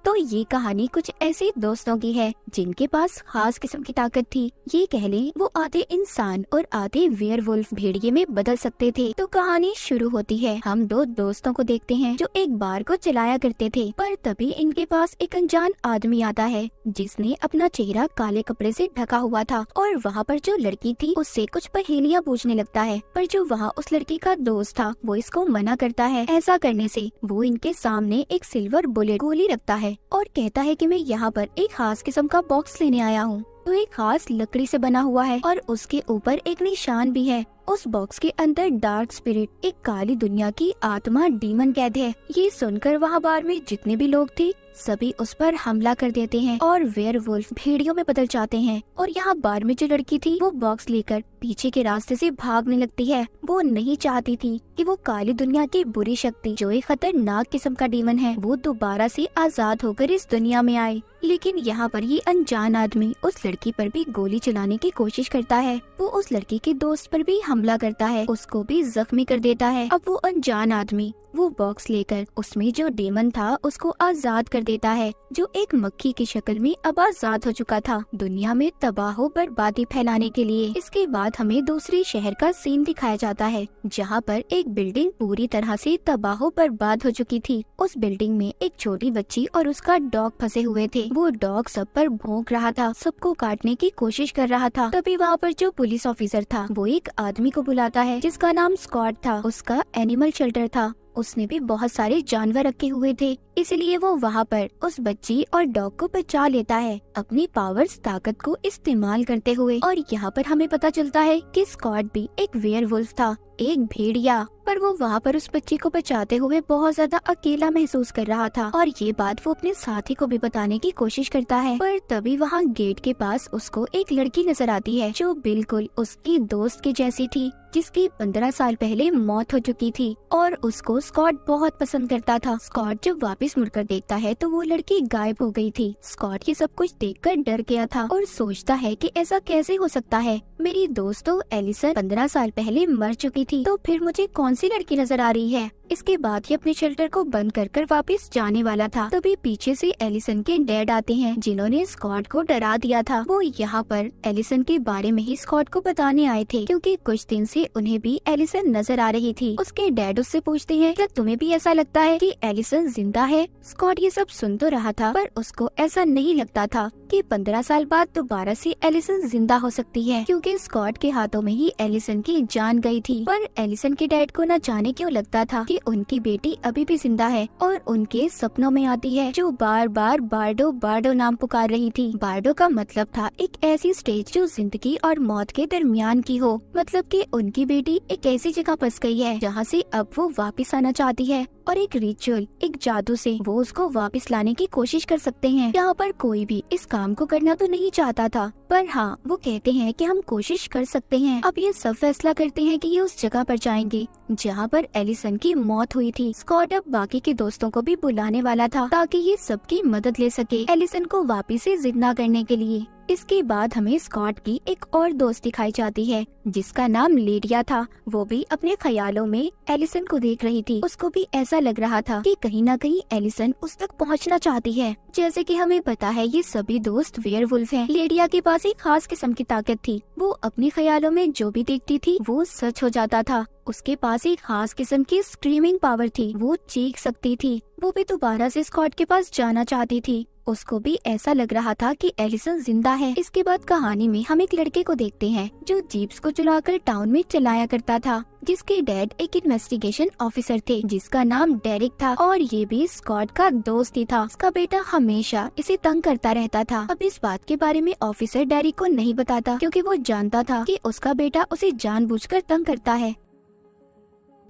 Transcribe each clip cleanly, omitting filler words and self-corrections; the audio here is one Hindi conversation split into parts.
तो ये कहानी कुछ ऐसे दोस्तों की है जिनके पास खास किस्म की ताकत थी। ये कह लें वो आधे इंसान और आधे वेयरवुल्फ भेड़िए में बदल सकते थे। तो कहानी शुरू होती है। हम दो दोस्तों को देखते हैं जो एक बार को चलाया करते थे, पर तभी इनके पास एक अनजान आदमी आता है जिसने अपना चेहरा काले कपड़े से ढका हुआ था और वहाँ पर जो लड़की थी उससे कुछ पहेलियाँ पूछने लगता है। पर जो वहाँ उस लड़की का दोस्त था वो इसको मना करता है। ऐसा करने से वो इनके सामने एक सिल्वर बुलेट गोली रखता है और कहता है कि मैं यहाँ पर एक खास किस्म का बॉक्स लेने आया हूँ। तो एक खास लकड़ी से बना हुआ है और उसके ऊपर एक निशान भी है। उस बॉक्स के अंदर डार्क स्पिरिट, एक काली दुनिया की आत्मा डीमन कैद है। ये सुनकर वहाँ बार में जितने भी लोग थे सभी उस पर हमला कर देते हैं और वेयरवुल्फ भेड़ियों में बदल जाते हैं। और यहाँ बार में जो लड़की थी वो बॉक्स लेकर पीछे के रास्ते से भागने लगती है। वो नहीं चाहती थी कि वो काली दुनिया की बुरी शक्ति, जो एक खतरनाक किस्म का डीमन है, वो दोबारा से आजाद होकर इस दुनिया में आए। लेकिन यहाँ पर ये अनजान आदमी उस लड़की पर भी गोली चलाने की कोशिश करता है। वो उस लड़की के दोस्त पर भी हमला करता है, उसको भी जख्मी कर देता है। अब वो अनजान आदमी वो बॉक्स लेकर उसमें जो डेमन था उसको आजाद कर देता है, जो एक मक्खी की शक्ल में अब आजाद हो चुका था दुनिया में तबाह बर्बादी फैलाने के लिए। इसके बाद हमें दूसरे शहर का सीन दिखाया जाता है जहाँ पर एक बिल्डिंग पूरी तरह से तबाह बर्बाद हो चुकी थी। उस बिल्डिंग में एक छोटी बच्ची और उसका डॉग फंसे हुए थे। वो डॉग सब पर भौंक रहा था, सबको काटने की कोशिश कर रहा था। तभी वहाँ पर जो पुलिस ऑफिसर था वो एक आदमी को बुलाता है जिसका नाम स्कॉट था। उसका एनिमल शेल्टर था, उसने भी बहुत सारे जानवर रखे हुए थे, इसलिए वो वहाँ पर उस बच्ची और डॉग को बचा लेता है अपनी पावर्स ताकत को इस्तेमाल करते हुए। और यहाँ पर हमें पता चलता है कि स्कॉट भी एक वेयरवुल्फ था, एक भेड़िया, पर वो वहाँ पर उस बच्ची को बचाते हुए बहुत ज्यादा अकेला महसूस कर रहा था। और ये बात वो अपने साथी को भी बताने की कोशिश करता है। पर तभी वहाँ गेट के पास उसको एक लड़की नजर आती है जो बिल्कुल उसकी दोस्त के जैसी थी, जिसकी 15 साल पहले मौत हो चुकी थी। और उसको स्कॉट बहुत पसंद करता था। स्कॉट जब वापस मुड़कर देखता है तो वो लड़की गायब हो गई थी। स्कॉट ये सब कुछ देखकर डर गया था और सोचता है कि ऐसा कैसे हो सकता है, मेरी दोस्त तो एलिसन 15 साल पहले मर चुकी थी, तो फिर मुझे कौन सी लड़की नजर आ रही है। इसके बाद ये अपने शेल्टर को बंद कर वापस जाने वाला था। तभी पीछे से एलिसन के डैड आते हैं जिन्होंने स्कॉट को डरा दिया था। वो यहाँ पर एलिसन के बारे में ही स्कॉट को बताने आए थे क्योंकि कुछ दिन से उन्हें भी एलिसन नजर आ रही थी। उसके डैड उससे पूछते हैं क्या तुम्हें भी ऐसा लगता है कि एलिसन जिंदा है। स्कॉट ये सब सुन तो रहा था पर उसको ऐसा नहीं लगता था कि 15 साल बाद दोबारा से एलिसन जिंदा हो सकती है, क्योंकि स्कॉट के हाथों में ही एलिसन की जान गई थी। पर एलिसन के डैड को न जाने क्यों लगता था कि उनकी बेटी अभी भी जिंदा है और उनके सपनों में आती है, जो बार बार बार्डो बार्डो नाम पुकार रही थी। बार्डो का मतलब था एक ऐसी स्टेज जो जिंदगी और मौत के दरमियान की हो, मतलब कि उनकी बेटी एक ऐसी जगह फंस गई है जहाँ से अब वो वापस आना चाहती है और एक रिचुअल, एक जादू से वो उसको वापस लाने की कोशिश कर सकते हैं। यहाँ पर कोई भी इस काम को करना तो नहीं चाहता था, पर हाँ वो कहते हैं कि हम कोशिश कर सकते हैं। अब ये सब फैसला करते हैं कि ये उस जगह पर जाएंगे जहाँ पर एलिसन की मौत हुई थी। स्कॉट अब बाकी के दोस्तों को भी बुलाने वाला था ताकि ये सबकी मदद ले सके एलिसन को वापस से जिंदा करने के लिए। इसके बाद हमें स्कॉट की एक और दोस्त दिखाई जाती है जिसका नाम लेडिया था। वो भी अपने ख्यालों में एलिसन को देख रही थी। उसको भी ऐसा लग रहा था कि कहीं न कहीं एलिसन उस तक पहुंचना चाहती है। जैसे कि हमें पता है ये सभी दोस्त वेयरवुल्फ हैं। लेडिया के पास एक खास किस्म की ताकत थी, वो अपने ख्यालों में जो भी देखती थी वो सच हो जाता था। उसके पास एक खास किस्म की स्क्रीमिंग पावर थी, वो चीख सकती थी। वो भी दोबारा से स्कॉट के पास जाना चाहती थी। उसको भी ऐसा लग रहा था कि एलिसन जिंदा है। इसके बाद कहानी में हम एक लड़के को देखते हैं जो जीप्स को चलाकर टाउन में चलाया करता था, जिसके डैड एक इन्वेस्टिगेशन ऑफिसर थे जिसका नाम डेरिक था और ये भी स्कॉट का दोस्त ही था। उसका बेटा हमेशा इसे तंग करता रहता था। अब इस बात के बारे में ऑफिसर डेरिक को नहीं बताता क्योंकि वो जानता था कि उसका बेटा उसे जानबूझकर तंग करता है।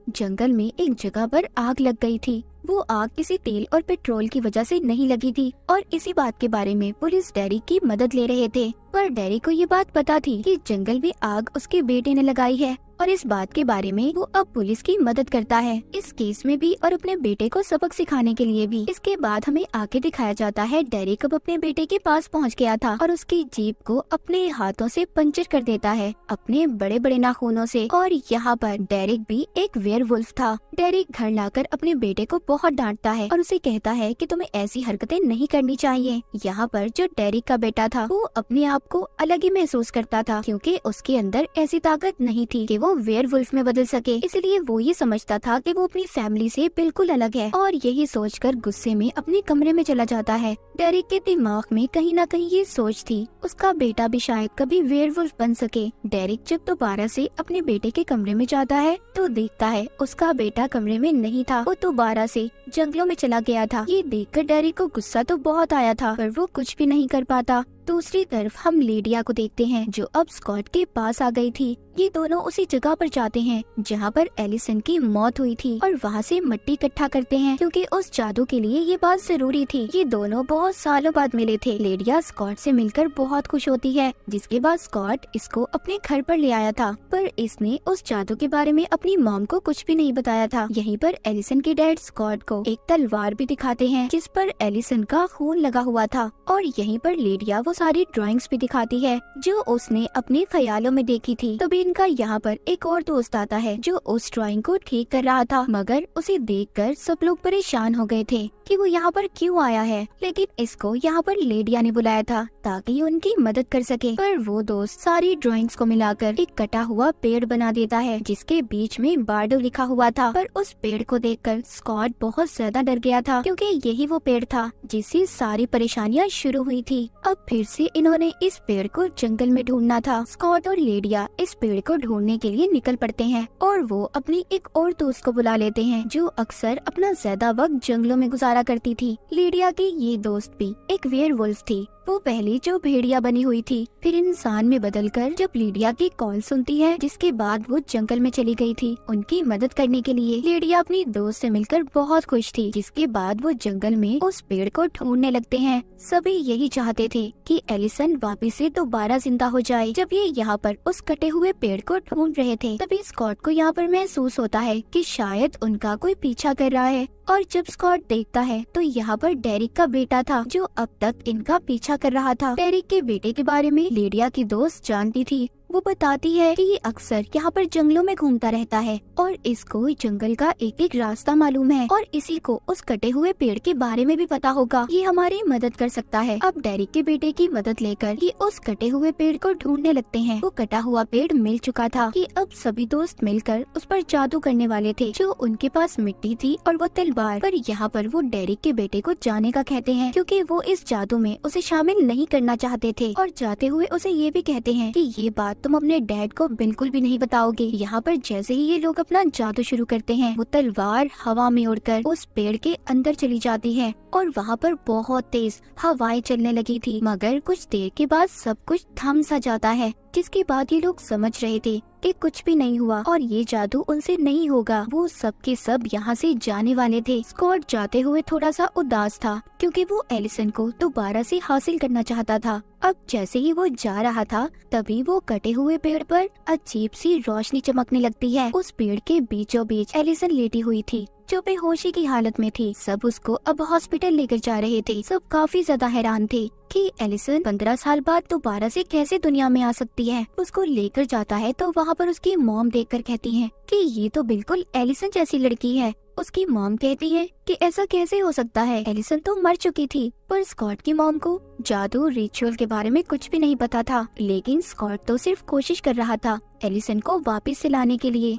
जंगल में एक जगह पर आग लग गई थी। वो आग किसी तेल और पेट्रोल की वजह से नहीं लगी थी और इसी बात के बारे में पुलिस डेरिक की मदद ले रहे थे। पर डेरिक को ये बात पता थी कि जंगल में आग उसके बेटे ने लगाई है और इस बात के बारे में वो अब पुलिस की मदद करता है, इस केस में भी और अपने बेटे को सबक सिखाने के लिए भी। इसके बाद हमें आगे दिखाया जाता है डेरिक अब अपने बेटे के पास पहुंच गया था और उसकी जीप को अपने हाथों से पंचर कर देता है अपने बड़े बड़े नाखूनों से। और यहाँ पर डेरिक भी एक वेयरवुल्फ था। डेरिक घर लाकर अपने बेटे को बहुत डांटता है और उसे कहता है कि तुम्हें ऐसी हरकतें नहीं करनी चाहिए। यहाँ पर जो डेरिक का बेटा था वो अपने आप को अलग ही महसूस करता था, क्योंकि उसके अंदर ऐसी ताकत नहीं थी कि वो वेयरवुल्फ में बदल सके। इसलिए वो ये समझता था कि वो अपनी फैमिली से बिल्कुल अलग है और यही सोचकर गुस्से में अपने कमरे में चला जाता है। डेरिक के दिमाग में कहीं न कहीं ये सोच थी उसका बेटा भी शायद कभी वेयरवुल्फ बन सके। डेरिक जब दोबारा से अपने बेटे के कमरे में जाता है तो देखता है उसका बेटा कमरे में नहीं था, वो दोबारा से जंगलों में चला गया था। ये देखकर डेरिक को गुस्सा तो बहुत आया था, पर वो कुछ भी नहीं कर पाता। दूसरी तरफ हम लिडिया को देखते हैं जो अब स्कॉट के पास आ गई थी। ये दोनों उसी जगह पर जाते हैं जहाँ पर एलिसन की मौत हुई थी और वहाँ से मिट्टी इकट्ठा करते हैं, क्योंकि उस जादू के लिए ये बात जरूरी थी। ये दोनों बहुत सालों बाद मिले थे। लिडिया स्कॉट से मिलकर बहुत खुश होती है, जिसके बाद स्कॉट इसको अपने घर पर ले आया था, पर इसने उस जादू के बारे में अपनी मॉम को कुछ भी नहीं बताया था। यहीं पर एलिसन के डैड स्कॉट को एक तलवार भी दिखाते हैं जिस पर एलिसन का खून लगा हुआ था, और यहीं पर लिडिया वो सारी ड्राइंग्स भी दिखाती है जो उसने अपने ख्यालों में देखी थी। तभी इनका यहाँ पर एक और दोस्त आता है जो उस ड्राइंग को ठीक कर रहा था, मगर उसे देखकर सब लोग परेशान हो गए थे कि वो यहाँ पर क्यों आया है। लेकिन इसको यहाँ पर लिडिया ने बुलाया था ताकि उनकी मदद कर सके। पर वो दोस्त सारी ड्राइंग्स को मिलाकर एक कटा हुआ पेड़ बना देता है जिसके बीच में बार्डो लिखा हुआ था। पर उस पेड़ को देखकर स्कॉट बहुत ज्यादा डर गया था, क्योंकि यही वो पेड़ था जिससे सारी परेशानियाँ शुरू हुई थी। अब फिर से इन्होंने इस पेड़ को जंगल में ढूंढना था। स्कॉट और लिडिया इस पेड़ को ढूंढने के लिए निकल पड़ते हैं और वो अपनी एक और दोस्त को बुला लेते हैं जो अक्सर अपना ज्यादा वक्त जंगलों में गुजारा करती थी। लिडिया की ये दोस्त भी एक वेयरवुल्फ थी। वो पहले जो भेड़िया बनी हुई थी फिर इंसान में बदलकर जब लिडिया की कॉल सुनती है, जिसके बाद वो जंगल में चली गई थी उनकी मदद करने के लिए। लिडिया अपनी दोस्त से मिलकर बहुत खुश थी, जिसके बाद वो जंगल में उस पेड़ को ढूंढने लगते हैं। सभी यही चाहते थे कि एलिसन वापिस से दोबारा जिंदा हो जाए। जब ये यहाँ पर उस कटे हुए पेड़ को ढूंढ रहे थे तभी स्कॉट को यहाँ पर महसूस होता है कि शायद उनका कोई पीछा कर रहा है, और जब स्कॉट देखता है तो यहाँ पर डेरिक का बेटा था जो अब तक इनका पीछा कर रहा था। डेरिक के बेटे के बारे में लिडिया की दोस्त जानती थी। वो बताती है कि ये अक्सर यहाँ पर जंगलों में घूमता रहता है और इसको जंगल का एक एक रास्ता मालूम है और इसी को उस कटे हुए पेड़ के बारे में भी पता होगा। ये हमारी मदद कर सकता है। अब डेरिक के बेटे की मदद लेकर ये उस कटे हुए पेड़ को ढूंढने लगते हैं। वो कटा हुआ पेड़ मिल चुका था कि अब सभी दोस्त मिलकर उस पर जादू करने वाले थे। जो उनके पास मिट्टी थी और वो तलवार, पर यहाँ पर वो डेरिक के बेटे को जाने का कहते हैं क्योंकि वो इस जादू में उसे शामिल नहीं करना चाहते थे, और जाते हुए उसे ये भी कहते हैं कि ये बात तुम अपने डैड को बिल्कुल भी नहीं बताओगे। यहाँ पर जैसे ही ये लोग अपना जादू शुरू करते हैं वो तलवार हवा में उड़कर उस पेड़ के अंदर चली जाती है और वहाँ पर बहुत तेज हवाएं चलने लगी थी, मगर कुछ देर के बाद सब कुछ थम सा जाता है, जिसके बाद ये लोग समझ रहे थे कि कुछ भी नहीं हुआ और ये जादू उनसे नहीं होगा। वो सब के सब यहाँ से जाने वाले थे। स्कॉट जाते हुए थोड़ा सा उदास था क्योंकि वो एलिसन को दोबारा से हासिल करना चाहता था। अब जैसे ही वो जा रहा था तभी वो कटे हुए पेड़ पर अजीब सी रोशनी चमकने लगती है। उस पेड़ के बीचों बीच एलिसन लेटी हुई थी जो बेहोशी की हालत में थी। सब उसको अब हॉस्पिटल लेकर जा रहे थे। सब काफी ज्यादा हैरान थे कि एलिसन 15 साल बाद दोबारा से कैसे दुनिया में आ सकती है। उसको लेकर जाता है तो वहाँ पर उसकी मॉम देखकर कहती है कि ये तो बिल्कुल एलिसन जैसी लड़की है। उसकी मॉम कहती है कि ऐसा कैसे हो सकता है, एलिसन तो मर चुकी थी। पर स्कॉट की मॉम को जादू रिचुअल के बारे में कुछ भी नहीं पता था, लेकिन स्कॉट तो सिर्फ कोशिश कर रहा था एलिसन को वापस से लाने के लिए।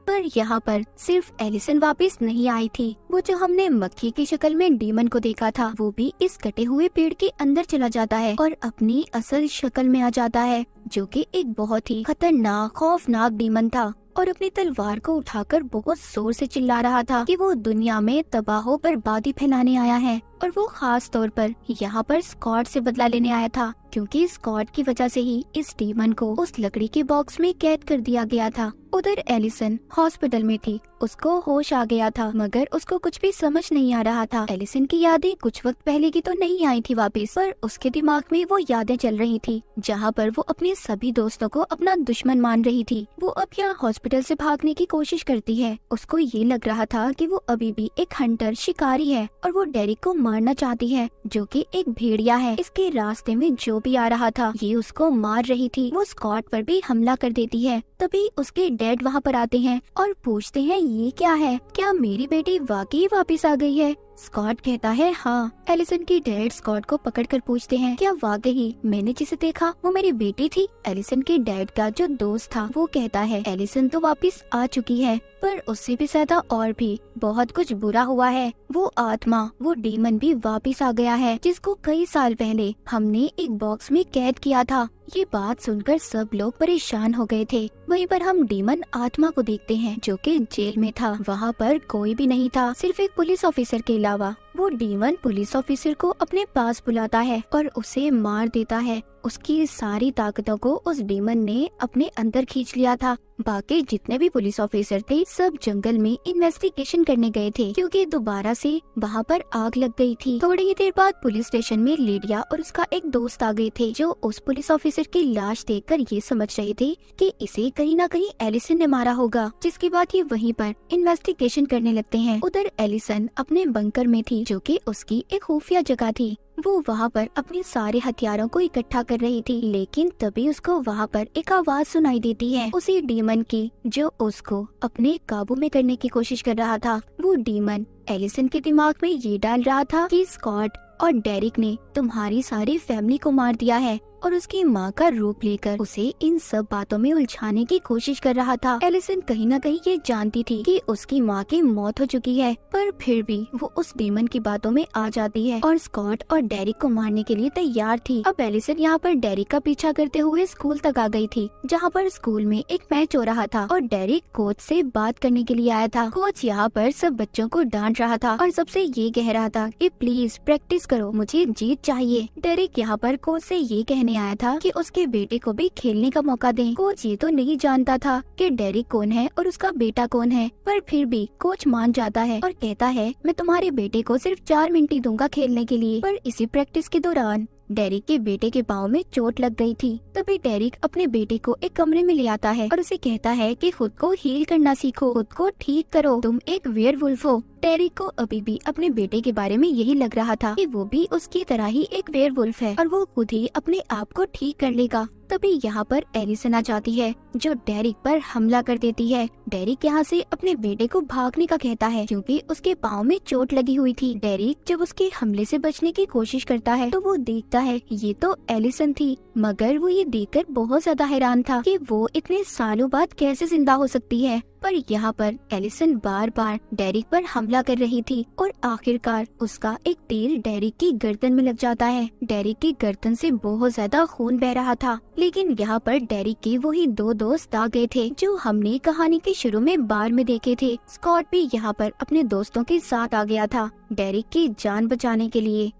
पर यहाँ पर सिर्फ एलिसन वापस नहीं आई थी। वो जो हमने मक्खी की शक्ल में डीमन को देखा था वो भी इस कटे हुए पेड़ के अंदर चला जाता है और अपनी असल शक्ल में आ जाता है, जो कि एक बहुत ही खतरनाक खौफनाक डीमन था और अपनी तलवार को उठाकर बहुत जोर से चिल्ला रहा था कि वो दुनिया में तबाह बर्बादी फैलाने आया है और वो खास तौर पर यहाँ पर स्कॉट से बदला लेने आया था, क्योंकि स्कॉट की वजह से ही इस डीमन को उस लकड़ी के बॉक्स में कैद कर दिया गया था। उधर एलिसन हॉस्पिटल में थी, उसको होश आ गया था, मगर उसको कुछ भी समझ नहीं आ रहा था। एलिसन की यादें कुछ वक्त पहले की तो नहीं आई थी वापस, पर उसके दिमाग में वो यादें चल रही थी जहाँ पर वो अपने सभी दोस्तों को अपना दुश्मन मान रही थी। वो अब यहाँ हॉस्पिटल से भागने की कोशिश करती है। उसको ये लग रहा था कि वो अभी भी एक हंटर शिकारी है और वो डेरिक को मारना चाहती है, जो कि एक भेड़िया है। इसके रास्ते में जो भी आ रहा था ये उसको मार रही थी। वो स्कॉट पर भी हमला कर देती है। तभी उसके डैड वहाँ पर आते हैं और पूछते हैं ये क्या है, क्या मेरी बेटी वाकई वापस आ गई है? स्कॉट कहता है हाँ। एलिसन की डैड स्कॉट को पकड़कर पूछते हैं क्या वाकई मैंने जिसे देखा वो मेरी बेटी थी? एलिसन के डैड का जो दोस्त था वो कहता है एलिसन तो वापस आ चुकी है, पर उससे भी ज्यादा और भी बहुत कुछ बुरा हुआ है। वो आत्मा, वो डीमन भी वापस आ गया है, जिसको कई साल पहले हमने एक बॉक्स में कैद किया था। ये बात सुनकर सब लोग परेशान हो गए थे। वहीं पर हम डीमन आत्मा को देखते हैं जो कि जेल में था। वहाँ पर कोई भी नहीं था, सिर्फ एक पुलिस ऑफिसर के अलावा। वो डीमन पुलिस ऑफिसर को अपने पास बुलाता है और उसे मार देता है। उसकी सारी ताकतों को उस डीमन ने अपने अंदर खींच लिया था। बाकी जितने भी पुलिस ऑफिसर थे सब जंगल में इन्वेस्टिगेशन करने गए थे, क्योंकि दोबारा से वहाँ पर आग लग गई थी। थोड़ी ही देर बाद पुलिस स्टेशन में लिडिया और उसका एक दोस्त आ गए थे, जो उस पुलिस ऑफिसर की लाश देखकर ये समझ रहे थे कि इसे कहीं न कहीं एलिसन ने मारा होगा। जिसके बाद ये वहीं पर इन्वेस्टिगेशन करने लगते हैं। उधर एलिसन अपने बंकर में थी, जो कि उसकी एक खुफिया जगह थी। वो वहाँ पर अपने सारे हथियारों को इकट्ठा कर रही थी, लेकिन तभी उसको वहाँ पर एक आवाज सुनाई देती है, उसी डीमन की, जो उसको अपने काबू में करने की कोशिश कर रहा था। वो डीमन एलिसन के दिमाग में ये डाल रहा था कि स्कॉट और डेरिक ने तुम्हारी सारी फैमिली को मार दिया है, और उसकी माँ का रूप लेकर उसे इन सब बातों में उलझाने की कोशिश कर रहा था। एलिसन कहीं न कहीं ये जानती थी कि उसकी माँ की मौत हो चुकी है, पर फिर भी वो उस डीमन की बातों में आ जाती है और स्कॉट और डेरिक को मारने के लिए तैयार थी। अब एलिसन यहाँ पर डेरिक का पीछा करते हुए स्कूल तक आ गई थी, जहाँ पर स्कूल में एक मैच हो रहा था और डेरिक कोच से बात करने के लिए आया था। कोच यहाँ पर सब बच्चों को डांट रहा था और सबसे ये कह रहा था कि प्लीज प्रैक्टिस करो, मुझे जीत चाहिए। डेरिक यहाँ पर कोच से ये कहने आया था कि उसके बेटे को भी खेलने का मौका दें। कोच ये तो नहीं जानता था कि डेरिक कौन है और उसका बेटा कौन है, पर फिर भी कोच मान जाता है और कहता है मैं तुम्हारे बेटे को सिर्फ 4 मिनट ही दूंगा खेलने के लिए। पर इसी प्रैक्टिस के दौरान डेरिक के बेटे के पाँव में चोट लग गई थी। तभी डेरिक अपने बेटे को एक कमरे में ले आता है और उसे कहता है कि खुद को हील करना सीखो, खुद को ठीक करो, तुम एक वेयरवुल्फ हो। डेरिक को अभी भी अपने बेटे के बारे में यही लग रहा था कि वो भी उसकी तरह ही एक वेयरवुल्फ है और वो खुद ही अपने आप को ठीक कर लेगा। तभी यहाँ पर एलिसन आ जाती है, जो डेरिक पर हमला कर देती है। डेरिक यहाँ से अपने बेटे को भागने का कहता है, क्योंकि उसके पाँव में चोट लगी हुई थी। डेरिक जब उसके हमले से बचने की कोशिश करता है तो वो देखता है ये तो एलिसन थी, मगर वो ये देखकर बहुत ज्यादा हैरान था कि वो इतने सालों बाद कैसे जिंदा हो सकती है। पर यहाँ पर एलिसन बार बार डेरिक पर हमला कर रही थी और आखिरकार उसका एक तीर डेरिक की गर्दन में लग जाता है। डेरिक की गर्दन से बहुत ज्यादा खून बह रहा था, लेकिन यहाँ पर डेरिक के वही 2 दोस्त आ गए थे जो हमने कहानी के शुरू में बार में देखे थे। स्कॉट भी यहाँ पर अपने दोस्तों के साथ आ गया था डेरिक की जान बचाने के लिए।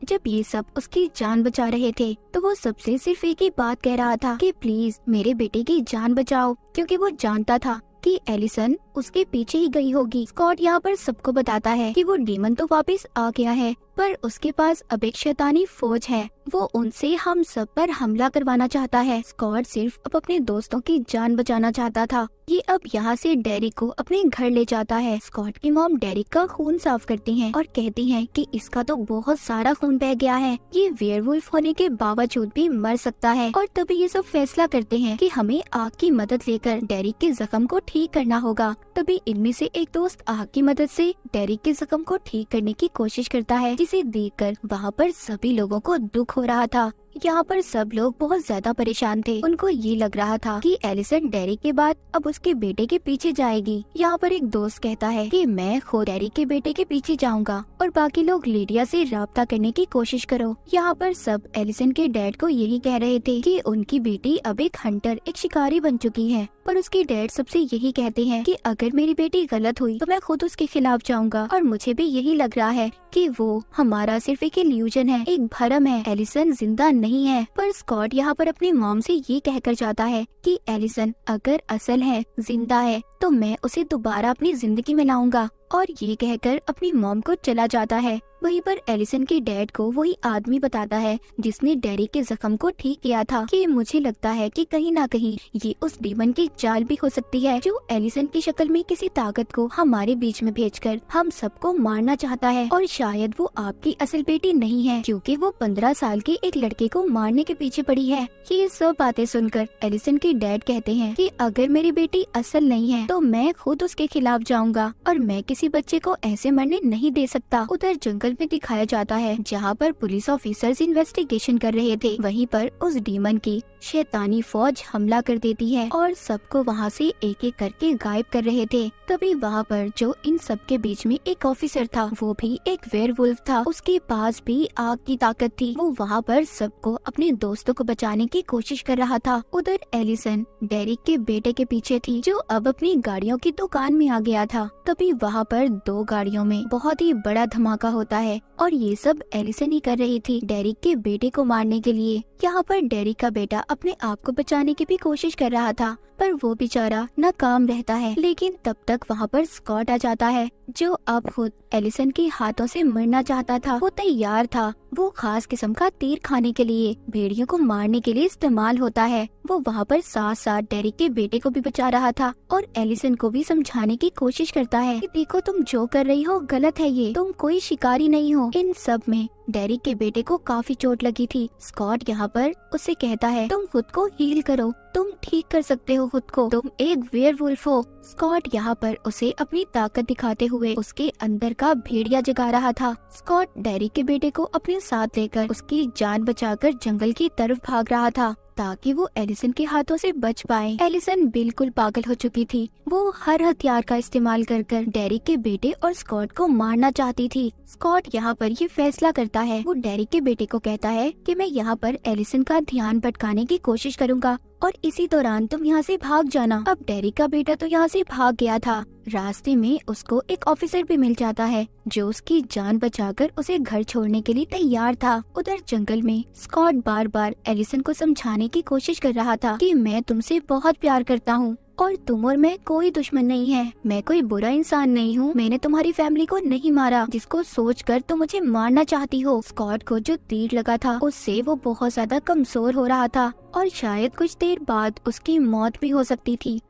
जब ये सब उसकी जान बचा रहे थे तो वो सबसे सिर्फ एक ही बात कह रहा था कि प्लीज मेरे बेटे की जान बचाओ, क्योंकि वो जानता था कि एलिसन उसके पीछे ही गई होगी। स्कॉट यहाँ पर सबको बताता है कि वो डीमन तो वापस आ गया है, पर उसके पास अब एक शैतानी फौज है, वो उनसे हम सब पर हमला करवाना चाहता है। स्कॉट सिर्फ अब अपने दोस्तों की जान बचाना चाहता था। ये अब यहाँ से डेरिक को अपने घर ले जाता है। स्कॉट की मॉम डेरिक का खून साफ करती हैं और कहती हैं कि इसका तो बहुत सारा खून बह गया है, ये वेयरवुल्फ होने के बावजूद भी मर सकता है। और तभी ये सब फैसला करते हैं कि हमें आग की मदद लेकर डेरिक के जख्म को ठीक करना होगा। तभी इनमें से एक दोस्त आग की मदद से डेरिक के जख्म को ठीक करने की कोशिश करता है, जिसे देखकर वहाँ पर सभी लोगों को दुख हो रहा था। यहाँ पर सब लोग बहुत ज्यादा परेशान थे। उनको ये लग रहा था कि एलिसन डेरिक के बाद अब उसके बेटे के पीछे जाएगी। यहाँ पर एक दोस्त कहता है कि मैं खुद डेरिक के बेटे के पीछे जाऊंगा और बाकी लोग लीडिया से राब्ता करने की कोशिश करो। यहाँ पर सब एलिसन के डैड को यही कह रहे थे कि उनकी बेटी अब एक हंटर, एक शिकारी बन चुकी है। पर उसके डैड सबसे यही कहते हैं कि अगर मेरी बेटी गलत हुई तो मैं खुद उसके खिलाफ जाऊंगा। और मुझे भी यही लग रहा है कि वो हमारा सिर्फ एक इल्यूजन है, एक भरम है, एलिसन जिंदा नहीं है। पर स्कॉट यहाँ पर अपनी मॉम से ये कहकर जाता है कि एलिसन अगर असल है, जिंदा है, तो मैं उसे दोबारा अपनी जिंदगी में लाऊंगा। और ये कहकर अपनी मॉम को चला जाता है। वहीं पर एलिसन के डैड को वही आदमी बताता है जिसने डेरिक के जख्म को ठीक किया था कि मुझे लगता है कि कहीं ना कहीं ये उस डीमन की चाल भी हो सकती है जो एलिसन की शक्ल में किसी ताकत को हमारे बीच में भेजकर हम सबको मारना चाहता है। और शायद वो आपकी असल बेटी नहीं है क्योंकि वो 15 साल के एक लड़के को मारने के पीछे पड़ी है। ये सब बातें सुनकर एलिसन के डैड कहते हैं कि अगर मेरी बेटी असल नहीं है तो मैं खुद उसके खिलाफ जाऊंगा और मैं किसी बच्चे को ऐसे मरने नहीं दे सकता। उधर जंगल में दिखाया जाता है जहाँ पर पुलिस ऑफिसर्स इन्वेस्टिगेशन कर रहे थे। वहीं पर उस डीमन की शैतानी फौज हमला कर देती है और सबको वहाँ से एक एक करके गायब कर रहे थे। तभी वहाँ पर जो इन सब के बीच में एक ऑफिसर था, वो भी एक वेयरवुल्फ था, उसके पास भी आग की ताकत थी। वो वहाँ पर सबको अपने दोस्तों को बचाने की कोशिश कर रहा था। उधर एलिसन डेरिक के बेटे के पीछे थी जो अब अपनी गाड़ियों की दुकान में आ गया था। तभी वहाँ पर 2 गाड़ियों में बहुत ही बड़ा धमाका होता है और ये सब एलिसन ही कर रही थी डेरिक के बेटे को मारने के लिए। यहाँ पर डेरिक का बेटा अपने आप को बचाने की भी कोशिश कर रहा था पर वो बेचारा नाकाम रहता है। लेकिन तब तक वहाँ पर स्कॉट आ जाता है जो अब खुद एलिसन के हाथों से मरना चाहता था। वो तैयार था, वो खास किस्म का तीर खाने के लिए, भेड़ियों को मारने के लिए इस्तेमाल होता है। वो वहाँ पर साथ साथ डेरिक के बेटे को भी बचा रहा था और एलिसन को भी समझाने की कोशिश करता है कि देखो तुम जो कर रही हो गलत है, ये तुम कोई शिकारी नहीं हो। इन सब में डेरिक के बेटे को काफी चोट लगी थी। स्कॉट यहाँ पर उसे कहता है तुम खुद को हील करो, तुम ठीक कर सकते हो खुद को, तुम एक वेयरवुल्फ हो। स्कॉट यहाँ पर उसे अपनी ताकत दिखाते हुए उसके अंदर का भेड़िया जगा रहा था। स्कॉट डेरिक के बेटे को अपने साथ लेकर उसकी जान बचाकर जंगल की तरफ भाग रहा था ताकि वो एलिसन के हाथों से बच पाए। एलिसन बिल्कुल पागल हो चुकी थी। वो हर हथियार का इस्तेमाल कर डेरिक के बेटे और स्कॉट को मारना चाहती थी। स्कॉट यहाँ पर ये फैसला करता है, वो डेरिक के बेटे को कहता है कि मैं यहाँ पर एलिसन का ध्यान भटकाने की कोशिश करूँगा और इसी दौरान तुम यहाँ से भाग जाना। अब डेरिक का बेटा तो यहाँ से भाग गया था। रास्ते में उसको एक ऑफिसर भी मिल जाता है जो उसकी जान बचाकर उसे घर छोड़ने के लिए तैयार था। उधर जंगल में स्कॉट बार बार एलिसन को समझाने की कोशिश कर रहा था कि मैं तुमसे बहुत प्यार करता हूँ और तुम और मैं कोई दुश्मन नहीं है, मैं कोई बुरा इंसान नहीं हूँ, मैंने तुम्हारी फैमिली को नहीं मारा जिसको सोचकर तुम मुझे मारना चाहती हो। स्कॉट को जो तीर लगा था उससे वो बहुत ज्यादा कमजोर हो रहा था और शायद कुछ देर बाद उसकी मौत भी हो सकती थी।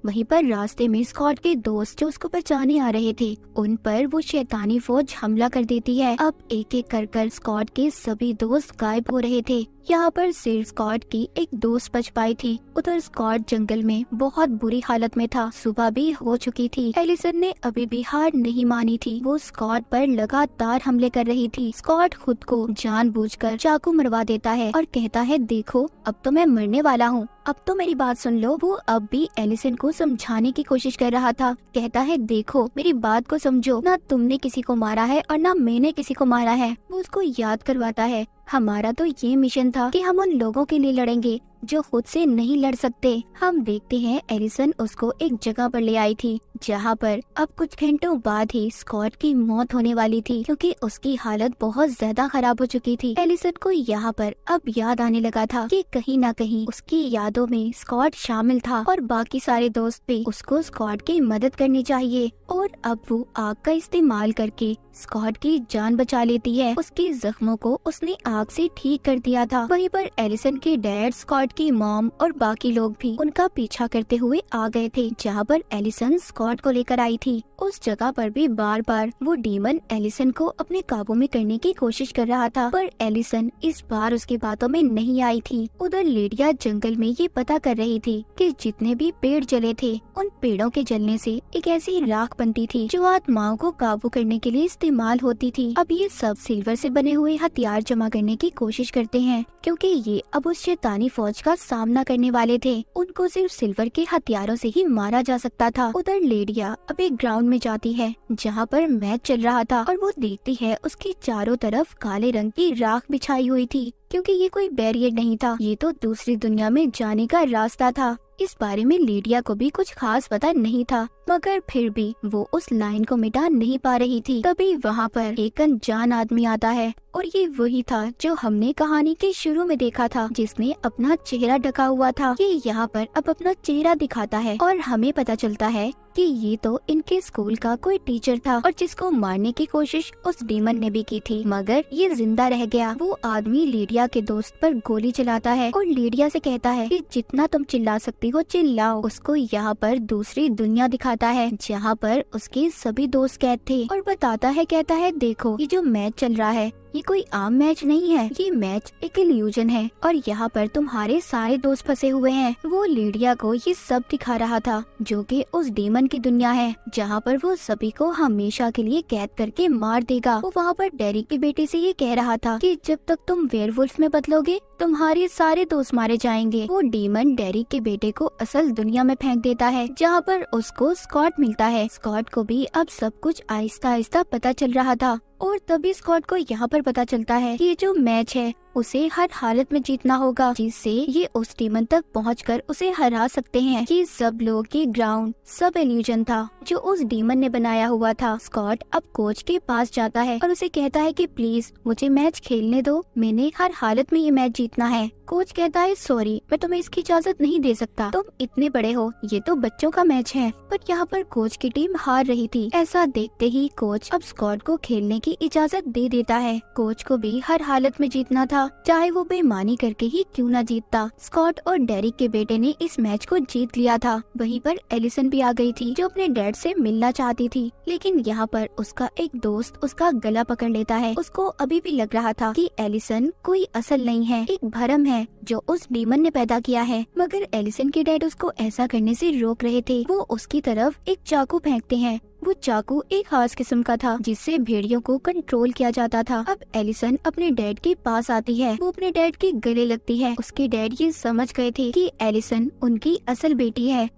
वहीं पर रास्ते में स्कॉट के दोस्त जो उसको बचाने आ रहे थे उन पर वो शैतानी फौज हमला कर देती है। अब एक एक कर स्कॉट के सभी दोस्त गायब हो रहे थे। यहाँ पर सिर्फ स्कॉट की एक दोस्त बच पाई थी। उधर स्कॉट जंगल में बहुत बुरी हालत में था, सुबह भी हो चुकी थी। एलिसन ने अभी भी हार नहीं मानी थी, वो स्कॉट पर लगातार हमले कर रही थी। स्कॉट खुद को जानबूझकर चाकू मरवा देता है और कहता है देखो अब तो मैं मरने वाला हूँ, अब तो मेरी बात सुन लो। वो अब भी एलिसन को समझाने की कोशिश कर रहा था, कहता है देखो मेरी बात को समझो, ना तुमने किसी को मारा है और ना मैंने किसी को मारा है। वो उसको याद करवाता है हमारा तो ये मिशन था कि हम उन लोगों के लिए लड़ेंगे जो खुद से नहीं लड़ सकते। हम देखते हैं एलिसन उसको एक जगह पर ले आई थी जहाँ पर अब कुछ घंटों बाद ही स्कॉट की मौत होने वाली थी क्योंकि उसकी हालत बहुत ज्यादा खराब हो चुकी थी। एलिसन को यहाँ पर अब याद आने लगा था कि कहीं ना कहीं उसकी यादों में स्कॉट शामिल था और बाकी सारे दोस्त भी उसको स्कॉट की मदद करनी चाहिए। और अब वो आग का इस्तेमाल करके स्कॉट की जान बचा लेती है। उसके जख्मों को उसने आग से ठीक कर दिया था। वहीं पर एलिसन के डैड स्कॉट स्कॉट की मॉम और बाकी लोग भी उनका पीछा करते हुए आ गए थे जहाँ पर एलिसन स्कॉट को लेकर आई थी। उस जगह पर भी बार बार वो डीमन एलिसन को अपने काबू में करने की कोशिश कर रहा था, पर एलिसन इस बार उसकी बातों में नहीं आई थी। उधर लिडिया जंगल में ये पता कर रही थी कि जितने भी पेड़ जले थे उन पेड़ों के जलने से एक ऐसी राख बनती थी जो आत्माओं को काबू करने के लिए इस्तेमाल होती थी। अब ये सब सिल्वर से बने हुए हथियार जमा करने की कोशिश करते हैं क्योंकि ये अब उस शैतानी फौज का सामना करने वाले थे। उनको सिर्फ सिल्वर के हथियारों से ही मारा जा सकता था। उधर लिडिया अब एक ग्राउंड में जाती है जहाँ पर मैच चल रहा था और वो देखती है उसके चारों तरफ काले रंग की राख बिछाई हुई थी क्योंकि ये कोई बैरियर नहीं था, ये तो दूसरी दुनिया में जाने का रास्ता था। इस बारे में लिडिया को भी कुछ खास पता नहीं था, मगर फिर भी वो उस लाइन को मिटा नहीं पा रही थी। तभी वहाँ पर एक अनजान आदमी आता है और ये वही था जो हमने कहानी के शुरू में देखा था, जिसने अपना चेहरा ढका हुआ था। ये यहाँ पर अब अपना चेहरा दिखाता है और हमें पता चलता है कि ये तो इनके स्कूल का कोई टीचर था और जिसको मारने की कोशिश उस डीमन ने भी की थी, मगर ये जिंदा रह गया। वो आदमी लिडिया के दोस्त पर गोली चलाता है और लिडिया से कहता है कि जितना तुम चिल्ला सकती हो चिल्लाओ। उसको यहाँ पर दूसरी दुनिया दिखाता है जहाँ पर उसके सभी दोस्त कैद थे और बताता है, कहता है देखो ये जो मैच चल रहा है ये कोई आम मैच नहीं है, ये मैच एक इल्यूजन है और यहाँ पर तुम्हारे सारे दोस्त फंसे हुए हैं। वो लिडिया को ये सब दिखा रहा था जो कि उस डीमन की दुनिया है जहाँ पर वो सभी को हमेशा के लिए कैद करके मार देगा। वो वहाँ पर डेरिक के बेटे से ये कह रहा था कि जब तक तुम वेयरवुल्फ में बदलोगे तुम्हारे सारे दोस्त मारे जाएंगे। वो डीमन डेरिक के बेटे को असल दुनिया में फेंक देता है जहाँ पर उसको स्कॉट मिलता है। स्कॉट को भी अब सब कुछ आहिस्ता आहिस्ता पता चल रहा था और तभी स्कॉट को यहाँ पर पता चलता है कि ये जो मैच है उसे हर हालत में जीतना होगा, जिससे ये उस डीमन तक पहुंचकर उसे हरा सकते हैं। ये सब लोग के ग्राउंड सब इल्यूजन था जो उस डीमन ने बनाया हुआ था। स्कॉट अब कोच के पास जाता है और उसे कहता है कि प्लीज मुझे मैच खेलने दो, मैंने हर हालत में ये मैच जीतना है। कोच कहता है सॉरी मैं तुम्हें इसकी इजाजत नहीं दे सकता, तुम इतने बड़े हो, ये तो बच्चों का मैच है। पर यहाँ पर कोच की टीम हार रही थी। ऐसा देखते ही कोच अब स्कॉट को खेलने की इजाजत दे देता है। कोच को भी हर हालत में जीतना था, चाहे वो बेईमानी करके ही क्यों न जीतता। स्कॉट और डेरिक के बेटे ने इस मैच को जीत लिया था। वहीं पर एलिसन भी आ गई थी जो अपने डैड से मिलना चाहती थी, लेकिन यहाँ पर उसका एक दोस्त उसका गला पकड़ लेता है। उसको अभी भी लग रहा था कि एलिसन कोई असल नहीं है, एक भरम है जो उस डीमन ने पैदा किया है, मगर एलिसन के डैड उसको ऐसा करने से रोक रहे थे। वो उसकी तरफ एक चाकू फेंकते हैं। वो चाकू एक खास किस्म का था जिससे भेड़ियों को कंट्रोल किया जाता था। अब एलिसन अपने डैड के पास आती है, वो अपने डैड के गले लगती है। उसके डैड ये समझ गए थे कि एलिसन उनकी असल बेटी है।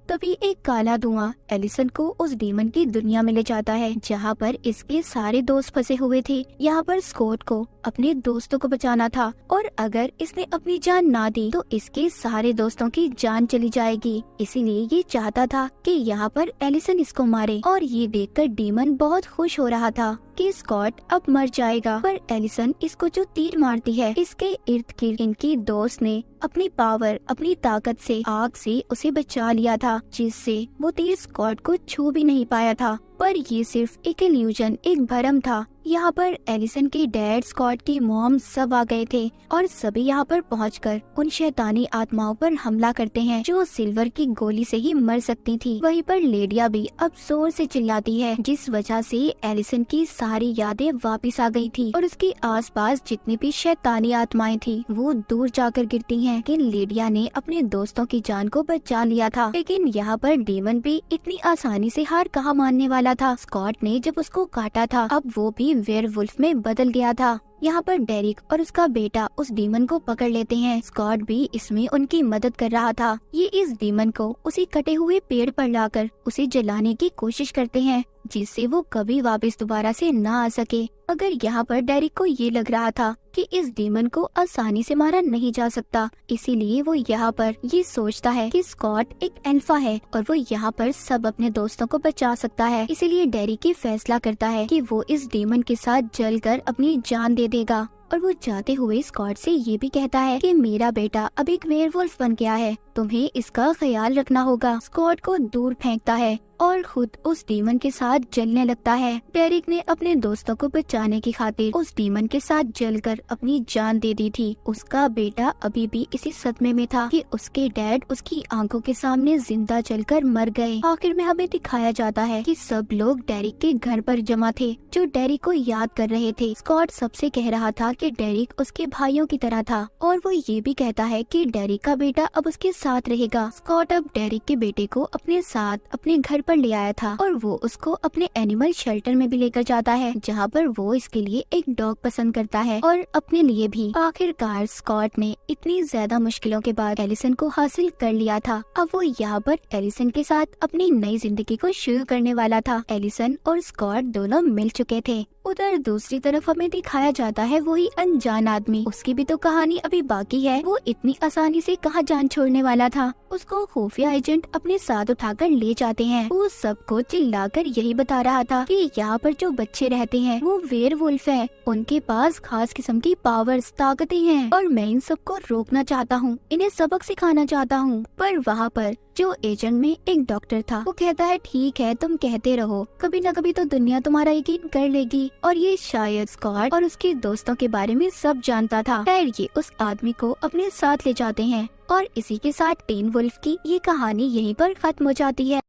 तभी एक काला धुआं एलिसन को उस डीमन की दुनिया में ले जाता है जहाँ पर इसके सारे दोस्त फंसे हुए थे। यहाँ पर स्कॉट को अपने दोस्तों को बचाना था और अगर इसने अपनी जान ना दी तो इसके सारे दोस्तों की जान चली जाएगी। इसीलिए ये चाहता था कि यहाँ पर एलिसन इसको मारे और ये देखकर डीमन बहुत खुश हो रहा था कि स्कॉट अब मर जाएगा। पर एलिसन इसको जो तीर मारती है इसके इर्द गिर्द इनकी दोस्त ने अपनी पावर अपनी ताकत से आग से उसे बचा लिया था, जिससे वो तीर स्कॉट को छू भी नहीं पाया था। पर ये सिर्फ एक इल्यूजन, एक भ्रम था। यहाँ पर एलिसन के डैड, स्कॉट की मॉम सब आ गए थे और सभी यहाँ पर पहुंचकर उन शैतानी आत्माओं पर हमला करते हैं जो सिल्वर की गोली से ही मर सकती थी। वहीं पर लिडिया भी अब जोर से चिल्लाती है जिस वजह से एलिसन की सारी यादें वापस आ गई थी और उसके आसपास जितनी भी शैतानी आत्माएं थी वो दूर जाकर गिरती हैं कि लिडिया ने अपने दोस्तों की जान को बचा लिया था। लेकिन यहाँ पर डीमन भी इतनी आसानी से हार कहाँ मानने वाला था। स्कॉट ने जब उसको काटा था अब वो भी वेयरवुल्फ में बदल गया था। यहाँ पर डेरिक और उसका बेटा उस डीमन को पकड़ लेते हैं। स्कॉट भी इसमें उनकी मदद कर रहा था। ये इस डीमन को उसी कटे हुए पेड़ पर लाकर उसे जलाने की कोशिश करते हैं जिससे वो कभी वापस दोबारा से ना आ सके। मगर यहाँ पर डेरिक को ये लग रहा था कि इस डीमन को आसानी से मारा नहीं जा सकता, इसीलिए वो यहाँ पर ये सोचता है कि स्कॉट एक अल्फा है और वो यहाँ पर सब अपने दोस्तों को बचा सकता है। इसीलिए डेरिक ये फैसला करता है कि वो इस डीमन के साथ जलकर अपनी जान दे देगा और वो जाते हुए स्कॉट से ये भी कहता है कि मेरा बेटा अब एक वेयरवुल्फ बन गया है, तुम्हें इसका ख्याल रखना होगा। स्कॉट को दूर फेंकता है और खुद उस डीमन के साथ जलने लगता है। डेरिक ने अपने दोस्तों को बचाने की खातिर उस डीमन के साथ जलकर अपनी जान दे दी थी। उसका बेटा अभी भी इसी सदमे में था कि उसके डैड उसकी आंखों के सामने जिंदा जलकर मर गए। आखिर में हमें दिखाया जाता है कि सब लोग डेरिक के घर पर जमा थे, जो डेरिक को याद कर रहे थे। स्कॉट सबसे कह रहा था कि डेरिक उसके भाइयों की तरह था और वो ये भी कहता है कि डेरिक का बेटा अब उसके साथ रहेगा। स्कॉट अब डेरिक के बेटे को अपने साथ अपने घर पर ले आया था और वो उसको अपने एनिमल शेल्टर में भी लेकर जाता है, जहाँ पर वो इसके लिए एक डॉग पसंद करता है और अपने लिए भी। आखिरकार स्कॉट ने इतनी ज्यादा मुश्किलों के बाद एलिसन को हासिल कर लिया था। अब वो यहाँ पर एलिसन के साथ अपनी नई जिंदगी को शुरू करने वाला था। एलिसन और स्कॉट दोनों मिल चुके थे। उधर दूसरी तरफ हमें दिखाया जाता है वही अनजान आदमी। उसकी भी तो कहानी अभी बाकी है। वो इतनी आसानी से कहाँ जान छोड़ने वाला था। उसको खुफिया एजेंट अपने साथ उठाकर ले जाते हैं। वो सबको चिल्लाकर यही बता रहा था कि यहाँ पर जो बच्चे रहते हैं वो वेयरवुल्फ हैं। उनके पास खास किस्म की पावर्स, ताकतें हैं और मैं इन सबको रोकना चाहता हूँ, इन्हें सबक सिखाना चाहता हूँ। पर वहाँ पर जो एजेंट में एक डॉक्टर था, वो कहता है ठीक है, तुम कहते रहो, कभी न कभी तो दुनिया तुम्हारा यकीन कर लेगी। और ये शायद स्कॉट और उसके दोस्तों के बारे में सब जानता था। खैर ये उस आदमी को अपने साथ ले जाते हैं और इसी के साथ टीन वुल्फ की ये कहानी यहीं पर खत्म हो जाती है।